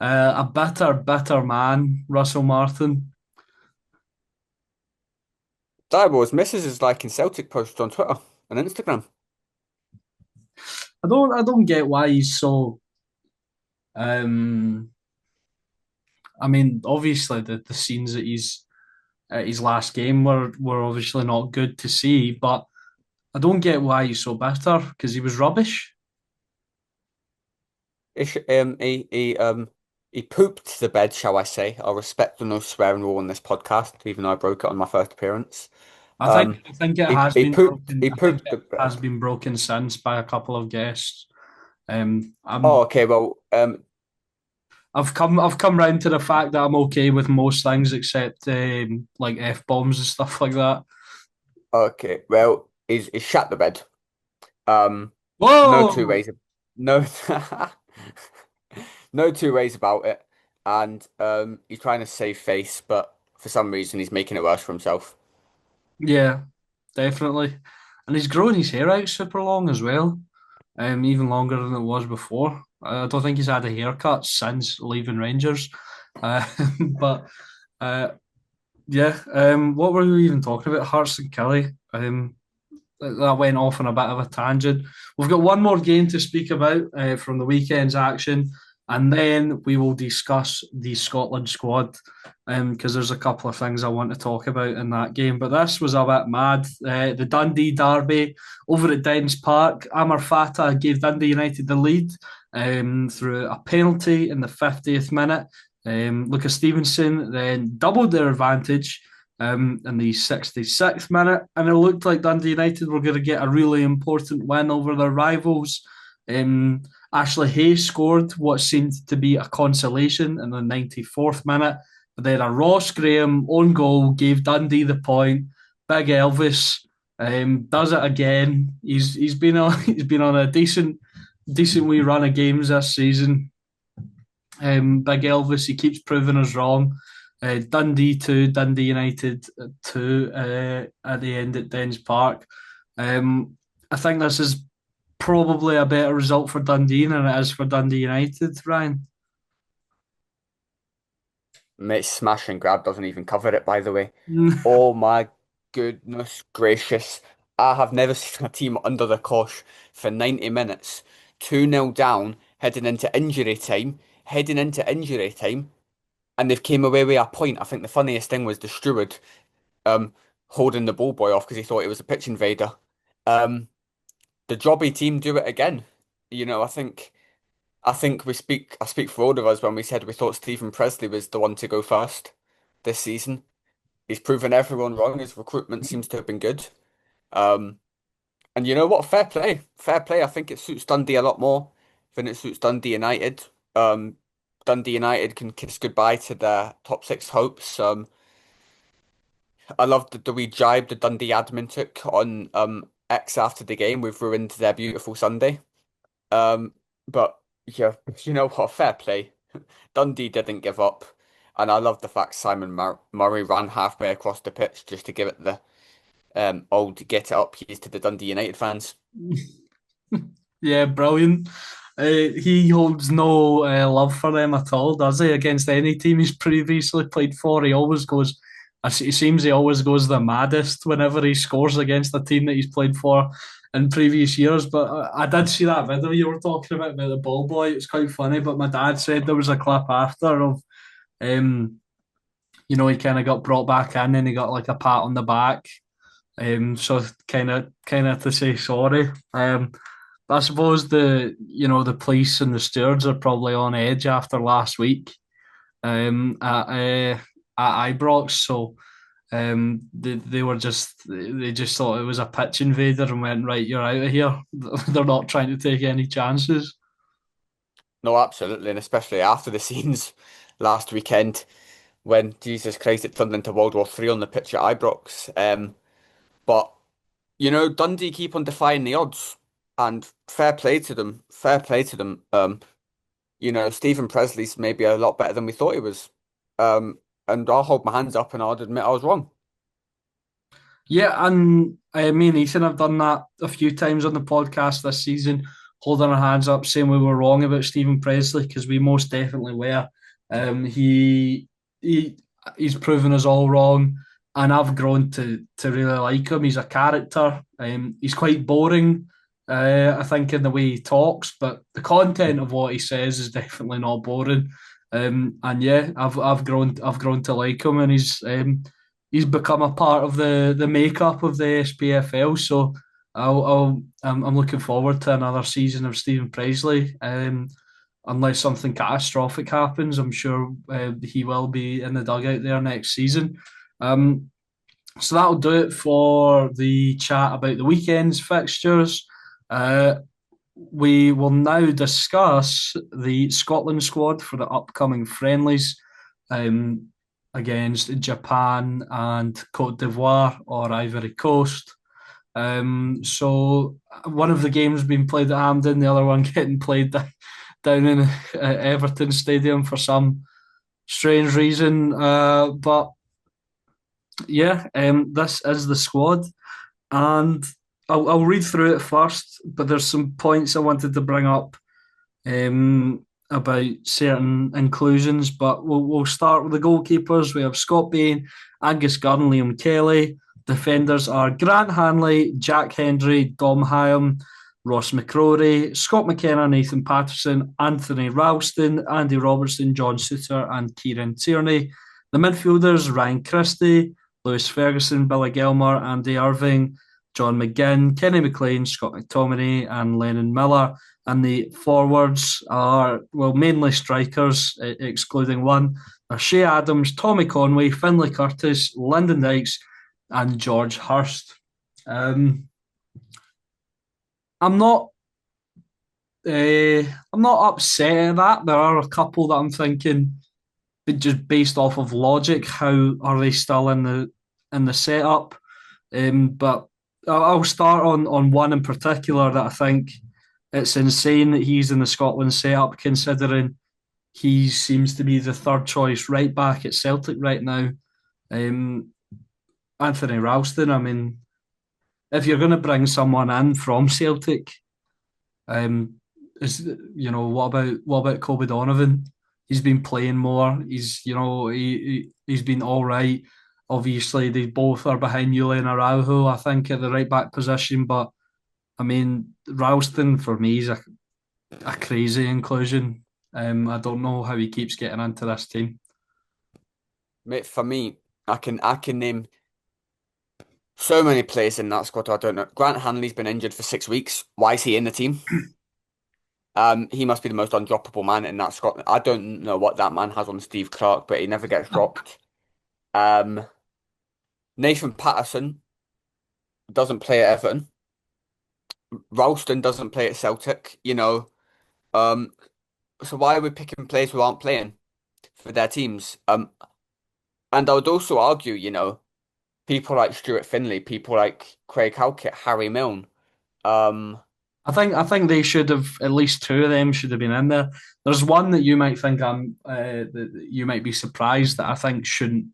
A bitter, bitter man, Russell Martin.
Diabo's missus is liking Celtic posts on Twitter and Instagram.
I don't get why he's so. Um, I mean, obviously the scenes at his last game were obviously not good to see, but I don't get why he's so bitter because he was rubbish.
He pooped the bed, shall I say? I'll respect the no swearing rule on this podcast, even though I broke it on my first appearance.
I think
Um,
I think it
he
has
he
been
pooped
broken.
he
I think
pooped
it
the
has
bed.
been broken since by a couple of guests.
Oh,
I'm
okay. Well,
I've come round to the fact that I'm okay with most things except like f bombs and stuff like that.
okay. Well, he's shat the bed. Um, no two
Whoa!
ways. No, no two ways about it. And he's trying to save face, but for some reason he's making it worse for himself.
Yeah, definitely. And he's growing his hair out super long as well. Even longer than it was before. I don't think he's had a haircut since leaving Rangers. Uh, but yeah, what were we even talking about? Hearts and Killie. That went off on a bit of a tangent. We've got one more game to speak about from the weekend's action, and then we will discuss the Scotland squad because there's a couple of things I want to talk about in that game. But this was a bit mad. The Dundee derby over at Dens Park. Amar Fata gave Dundee United the lead through a penalty in the 50th minute. Lucas Stevenson then doubled their advantage in the 66th minute, and it looked like Dundee United were going to get a really important win over their rivals. Ashley Hayes scored what seemed to be a consolation in the 94th minute, but then a Ross Graham own goal gave Dundee the point. Big Elvis does it again. He's been on a decent wee run of games this season. Big Elvis, he keeps proving us wrong. Dundee 2, Dundee United 2 at the end at Dens Park. I think this is probably a better result for Dundee than it is for Dundee United, Ryan.
Mate, smash and grab doesn't even cover it, by the way. Oh my goodness gracious. I have never seen a team under the cosh for 90 minutes, 2-0 down, heading into injury time, and they've came away with a point. I think the funniest thing was the steward um holding the ball boy off because he thought it was a pitch invader. Um, the jobby team do it again. You know, I think I speak for all of us when we said we thought Stephen Presley was the one to go first this season. He's proven everyone wrong. His recruitment seems to have been good. Um, and you know what? Fair play. Fair play. I think it suits Dundee a lot more than it suits Dundee United. Um, Dundee United can kiss goodbye to their top six hopes. I loved the wee jibe the Dundee admin took on X after the game. We've ruined their beautiful Sunday. Um, but yeah, you know what? Fair play. Dundee didn't give up, and I love the fact Simon Murray ran halfway across the pitch just to give it the old get it up keys to the Dundee United fans.
Yeah, brilliant. He holds no love for them at all, does he? Against any team he's previously played for, he always goes. It seems he always goes the maddest whenever he scores against a team that he's played for in previous years. But I did see that video you were talking about the ball boy. It's quite funny. But my dad said there was a clip after of, um, he kind of got brought back in and he got like a pat on the back. So kind of to say sorry. But I suppose the police and the stewards are probably on edge after last week at Ibrox. So they just thought it was a pitch invader and went, right, you're out of here. They're not trying to take any chances.
No, absolutely, and especially after the scenes last weekend when Jesus Christ it turned into World War Three on the pitch at Ibrox. But Dundee keep on defying the odds, and fair play to them. Fair play to them. Stephen Presley's maybe a lot better than we thought he was. And I'll hold my hands up and I'll admit I was wrong.
Yeah, and me and Ethan have done that a few times on the podcast this season, holding our hands up, saying we were wrong about Stephen Presley because we most definitely were. Um, he he he's proven us all wrong, and I've grown to really like him. He's a character. He's quite boring, I think, in the way he talks, but the content of what he says is definitely not boring. And yeah, I've grown to like him, and he's become a part of the makeup of the SPFL. So I'm looking forward to another season of Stephen Presley. Unless something catastrophic happens, I'm sure he will be in the dugout there next season. Um, so that'll do it for the chat about the weekend's fixtures. Uh, we will now discuss the Scotland squad for the upcoming friendlies um, against Japan and Cote d'Ivoire or Ivory Coast. So one of the games being played at Hampden, the other one getting played down in Everton Stadium for some strange reason. But yeah, this is the squad, and I'll read through it first. But there's some points I wanted to bring up about certain inclusions. But we'll start with the goalkeepers. We have Scott Bain, Angus Gunn, Liam Kelly. Defenders are Grant Hanley, Jack Hendry, Dom Hyam, Ross McCrory, Scott McKenna, Nathan Patterson, Anthony Ralston, Andy Robertson, John Suter, and Kieran Tierney. The midfielders Ryan Christie, Lewis Ferguson, Billy Gilmore, Andy Irving, John McGinn, Kenny McLean, Scott McTominay, and Lennon Miller. And the forwards are, well, mainly strikers, excluding one, are Shea Adams, Tommy Conway, Finlay Curtis, Lyndon Dykes, and George Hurst. I'm not I'm not upset at that. There are a couple that I'm thinking, but just based off of logic, how are they still in the setup? But I'll start on one in particular that I think it's insane that he's in the Scotland setup, considering he seems to be the third choice right back at Celtic right now. Um, Anthony Ralston. I mean, if you're going to bring someone in from Celtic, um, is what about Kobe Donovan? He's been playing more. He's been all right. Obviously, they both are behind Julian Araujo, I think, at the right back position. But I mean, Ralston for me is a crazy inclusion. I don't know how he keeps getting into this team.
Mate, for me, I can name so many players in that squad. I don't know. Grant Hanley's been injured for 6 weeks. Why is he in the team? He must be the most undroppable man in that squad. I don't know what that man has on Steve Clark, but he never gets dropped. Um, Nathan Patterson doesn't play at Everton. Ralston doesn't play at Celtic. Um, so why are we picking players who aren't playing for their teams? And I would also argue, people like Stuart Finlay, people like Craig Halkett, Harry Milne. Um,
I think they should have at least two of them should have been in there. There's one that you might think that you might be surprised that I think shouldn't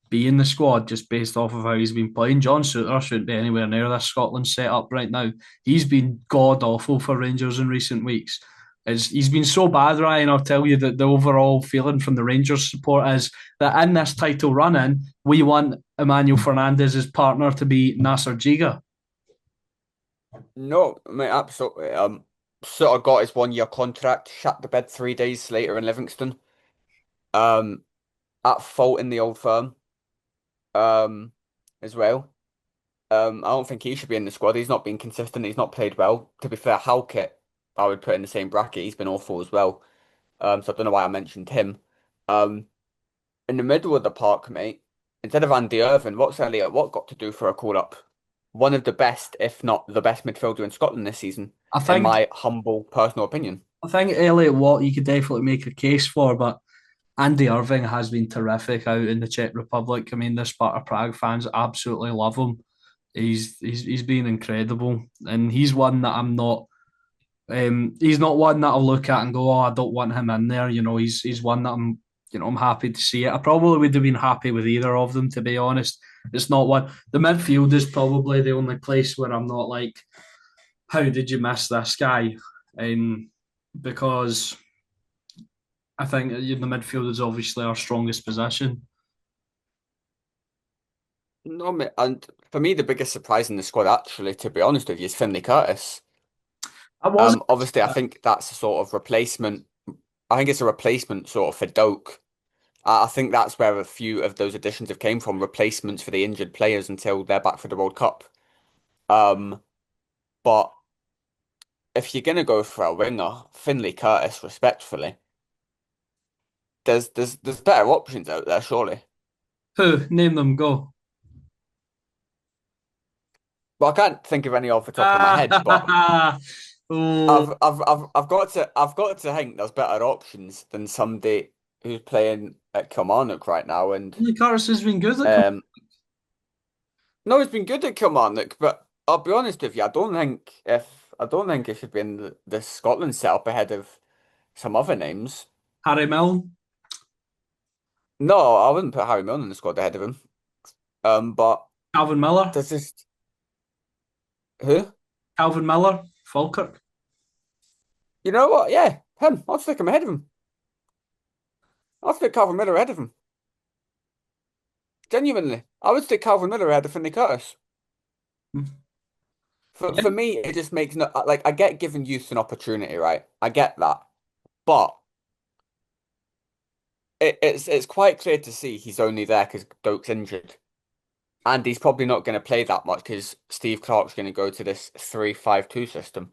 be in the squad just based off of how he's been playing. John Suter shouldn't be anywhere near this Scotland setup right now. He's been god awful for Rangers in recent weeks. He's been so bad, Ryan. I'll tell you that the overall feeling from the Rangers support is that in this title run in, we want Emmanuel Fernandez's partner to be Nasser Giga.
no, mate, absolutely. Suter got his 1 year contract, shut the bed 3 days later in Livingston. Um, at fault in the old firm. Um, as well. I don't think he should be in the squad. He's not been consistent. He's not played well. To be fair, Halkett, I would put in the same bracket. He's been awful as well. So I don't know why I mentioned him. Um, in the middle of the park, mate, instead of Andy Irvine, what's Elliot Watt got to do for a call up? One of the best, if not the best midfielder in Scotland this season,
I
in
think
my humble personal opinion.
I think Elliot Watt you could definitely make a case for, but Andy Irving has been terrific out in the Czech Republic. I mean, the Sparta Prague fans absolutely love him. He's been incredible, and he's one that I'm not. He's not one that I'll look at and go, oh, I don't want him in there. You know, he's one that I'm happy to see it. I probably would have been happy with either of them, to be honest. It's not one. The midfield is probably the only place where I'm not like, how did you miss this guy? Because I think the midfield is obviously our strongest position.
No, mate, and for me, the biggest surprise in the squad, actually, to be honest with you, is Finlay Curtis.
I wasn't.
Obviously, I think that's a sort of replacement. I think it's a replacement sort of for Doak. I think that's where a few of those additions have came from, replacements for the injured players until they're back for the World Cup. Um, but if you're gonna go for a winger, Finlay Curtis, respectfully, there's better options out there, surely.
Who? Name them. Go.
Well, I can't think of any off the top of my head, but
Ah, oh,
I've got to think there's better options than somebody who's playing at Kilmarnock right now. And
Lee Curtis has been good at.
um, no, he's been good at Kilmarnock, but I'll be honest with you, I don't think he should be in the Scotland setup ahead of some other names.
Harry Milne,
No, I wouldn't put Harry Milne in the squad ahead of him. But
Calvin Miller,
there's just who?
Calvin Miller, Falkirk.
You know what? Yeah, him. I'll stick him ahead of him. I'll stick Calvin Miller ahead of him. Genuinely, I would stick Calvin Miller ahead of Finlay Curtis.
Yeah,
For me, it just makes no like I get giving youth an opportunity, right? I get that, but it's quite clear to see he's only there because Doak's injured, and he's probably not going to play that much because Steve Clarke's going to go to this 3-5-2 system.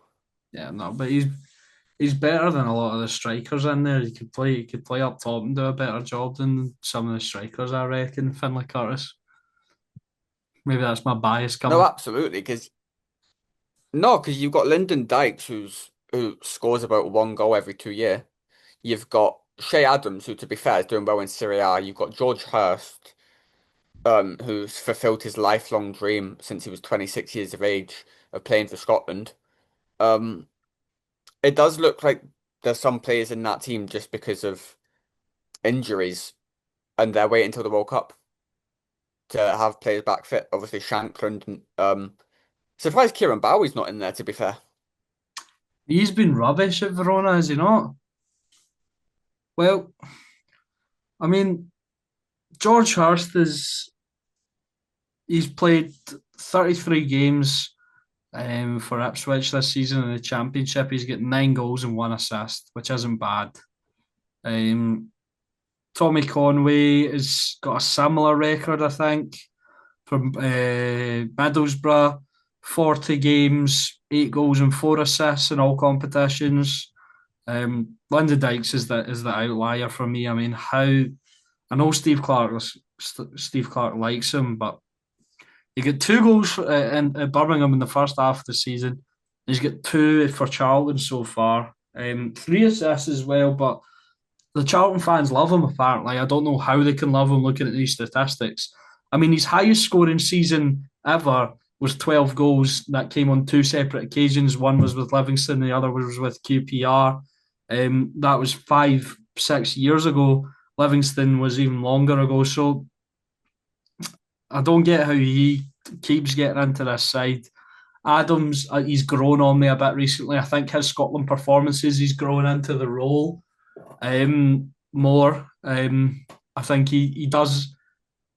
yeah, no, but he's better than a lot of the strikers in there. He could play up top and do a better job than some of the strikers, I reckon. Finlay Curtis. Maybe that's my bias
No,
coming.
absolutely, because no, because you've got Lyndon Dykes who scores about one goal every 2 years. You've got Shea Adams, who to be fair is doing well in Serie A. You've got George Hurst, who's fulfilled his lifelong dream since he was 26 years of age of playing for Scotland. Um, it does look like there's some players in that team just because of injuries, and they're waiting until the World Cup to have players back fit. Obviously, Shankland and surprised Kieran Bowie's not in there, to be fair.
He's been rubbish at Verona, has he not? Well, I mean, George Hurst is he's played 33 games for Ipswich this season in the Championship. He's got 9 goals and 1 assist, which isn't bad. Um, Tommy Conway has got a similar record, I think, from Middlesbrough. 40 games, 8 goals and 4 assists in all competitions. Lyndon Dykes is the outlier for me. I mean, how I know Steve Clarke likes him, but he got 2 goals in Birmingham in the first half of the season. He's got 2 for Charlton so far. 3 assists as well, but the Charlton fans love him apparently. I don't know how they can love him looking at these statistics. I mean, his highest scoring season ever was 12 goals that came on 2 separate occasions. One was with Livingston, the other was with QPR. That was 5, 6 years ago. Livingston was even longer ago. So I don't get how he keeps getting into this side. Adams, he's grown on me a bit recently. I think his Scotland performances, he's grown into the role more. I think he does.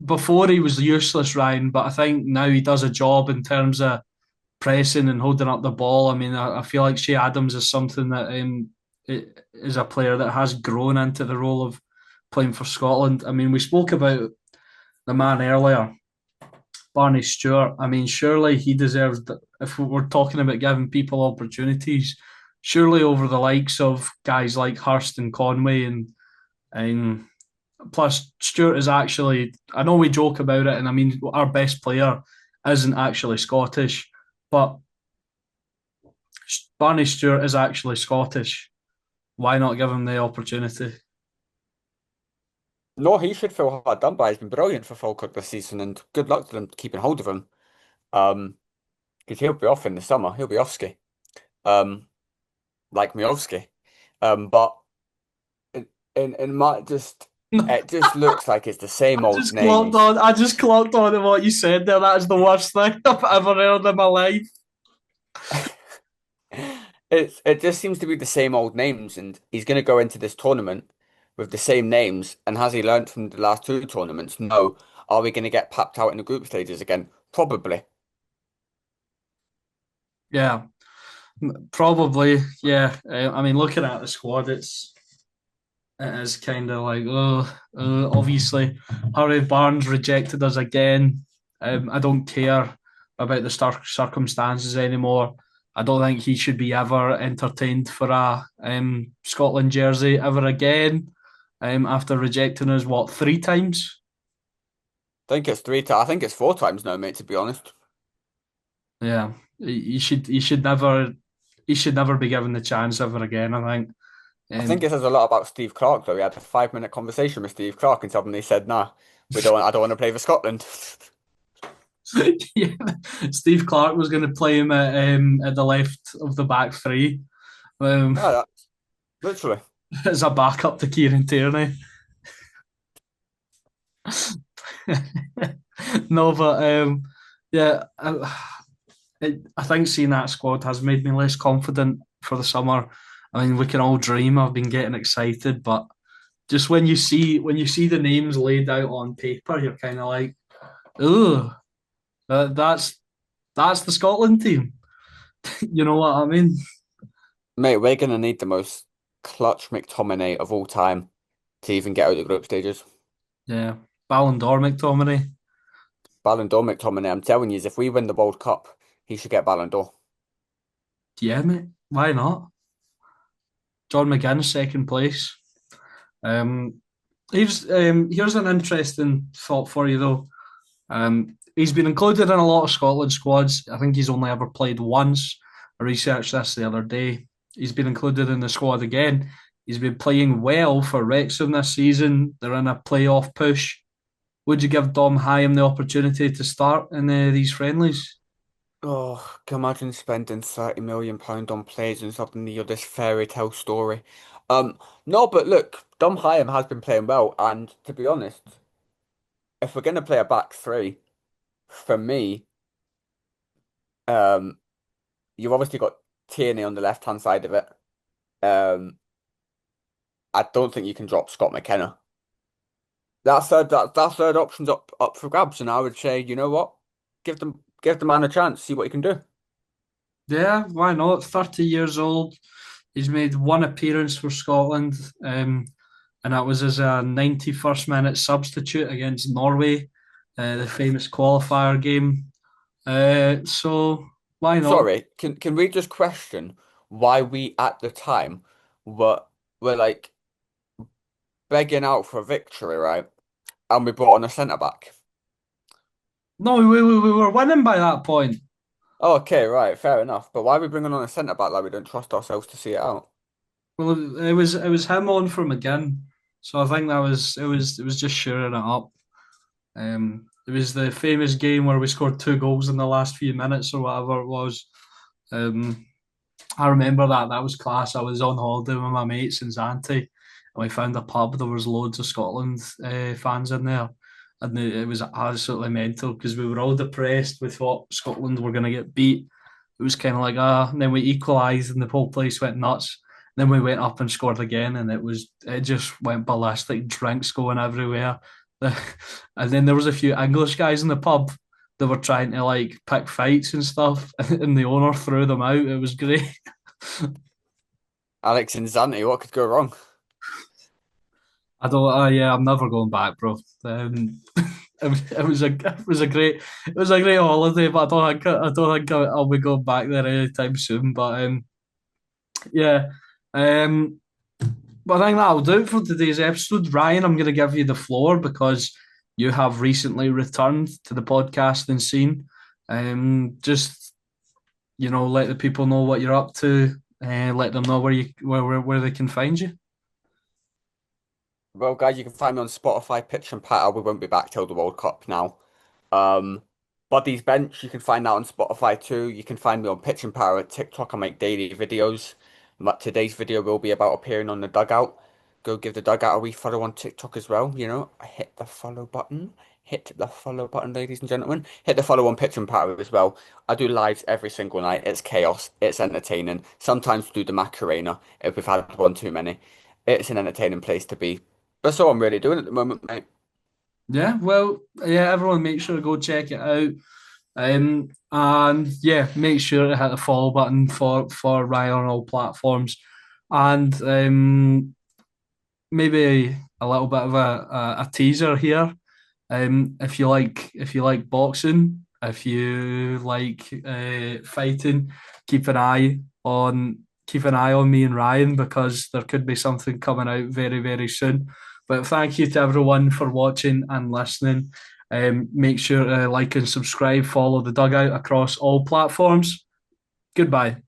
Before he was useless, Ryan, but I think now he does a job in terms of pressing and holding up the ball. I mean, I feel like Shea Adams is something that is a player that has grown into the role of playing for Scotland. I mean, we spoke about the man earlier, Barney Stewart. I mean, surely he deserves, if we're talking about giving people opportunities, surely over the likes of guys like Hurst and Conway and plus Stewart is actually, I know we joke about it, and I mean our best player isn't actually Scottish, but Barney Stewart is actually Scottish. Why not give him the opportunity?
No, he should feel hard done by. He's been brilliant for Falkirk this season, and good luck to them keeping hold of him. Because he'll be off in the summer. He'll be off ski. Um, like Miovski. But in my just it just looks like it's the same old names.
I just clocked on to what you said there. That is the worst thing I've ever heard in my life.
It just seems to be the same old names, and he's going to go into this tournament with the same names. And has he learned from the last two tournaments? No. Are we going to get papped out in the group stages again? Probably.
Yeah, probably. Yeah. I mean, looking at the squad, it is kind of like, obviously, Harry Barnes rejected us again. I don't care about the circumstances anymore. I don't think he should be ever entertained for a Scotland jersey ever again. After rejecting us, what, three times?
I think it's three times. I think it's four times now, mate, to be honest.
Yeah, he should never be given the chance ever again. I think.
I think
Um,
it says a lot about Steve Clark, though. We had a 5 minute conversation with Steve Clark and suddenly said, nah, I don't want to play for Scotland.
yeah, Steve Clark was going to play him at the left of the back three,
Yeah, literally.
as a backup to Kieran Tierney. No, but yeah, I think seeing that squad has made me less confident for the summer. I mean, we can all dream. I've been getting excited, but just when you see the names laid out on paper, you're kind of like, oh, that's the Scotland team. You know what I mean?
Mate, we're going to need the most clutch McTominay of all time to even get out of the group stages.
Yeah, Ballon d'Or McTominay.
Ballon d'Or McTominay, I'm telling you, if we win the World Cup, he should get Ballon d'Or.
Yeah, mate. Why not? John McGinn, second place. Um, here's an interesting thought for you though. He's been included in a lot of Scotland squads. I think he's only ever played once. I researched this the other day. He's been included in the squad again. He's been playing well for Wrexham this season. They're in a playoff push. Would you give Dom Hyam the opportunity to start in these friendlies?
Oh, can you imagine spending £30 million on players and suddenly you're this fairy tale story? No, but look, Dom Hyam has been playing well, and to be honest, if we're gonna play a back three, for me, um, you've obviously got Tierney on the left hand side of it. Um, I don't think you can drop Scott McKenna. That third option's up for grabs, and I would say, you know what? Give the man a chance, see what he can do.
Yeah, why not? 30 years old. He's made one appearance for Scotland, and that was as a 91st minute substitute against Norway, the famous qualifier game. So why not?
Sorry, can we just question why we at the time were were like begging out for a victory, right? And we brought on a centre back.
No, we were winning by that point.
Oh, okay, right, fair enough. But why are we bringing on a centre back like we don't trust ourselves to see it out?
Well, it was him on from again. So I think it was just shoring it up. It was the famous game where we scored two goals in the last few minutes or whatever it was. Um, I remember that was class. I was on holiday with my mates in Zante, and we found a pub. There was loads of Scotland fans in there, and it was absolutely mental because we were all depressed. We thought Scotland were going to get beat. It was kind of like and then we equalised, and the whole place went nuts. Then we went up and scored again, and it just went ballistic. Drinks going everywhere, and then there was a few English guys in the pub that were trying to like pick fights and stuff, and the owner threw them out. It was great.
Alex and Zanti, what could go wrong?
I don't. Yeah, I'm never going back, bro. It was a great holiday, but I don't think I'll be going back there anytime soon. But yeah, um, but I think that'll do it for today's episode. Ryan, I'm going to give you the floor because you have recently returned to the podcasting scene. Just let the people know what you're up to. let them know where they can find you.
Well, guys, you can find me on Spotify, Pitch and Patter. We won't be back till the World Cup now. Um, Buddy's Bench, you can find that on Spotify too. You can find me on Pitch and Patter at TikTok. I make daily videos. Today's video will be about appearing on the Dugout. Go give the Dugout a wee follow on TikTok as well. You know, hit the follow button. Hit the follow button, ladies and gentlemen. Hit the follow on Pitch and Patter as well. I do lives every single night. It's chaos. It's entertaining. Sometimes we do the Macarena if we've had one too many. It's an entertaining place to be. That's all I'm really doing at the moment, mate.
Yeah, well, yeah, everyone make sure to go check it out. And yeah, make sure to hit the follow button for Ryan on all platforms. And maybe a little bit of a teaser here. If you like boxing, if you like fighting, keep an eye keep an eye on me and Ryan because there could be something coming out very, very soon. But thank you to everyone for watching and listening. Make sure to like and subscribe, follow the Dugout across all platforms. Goodbye.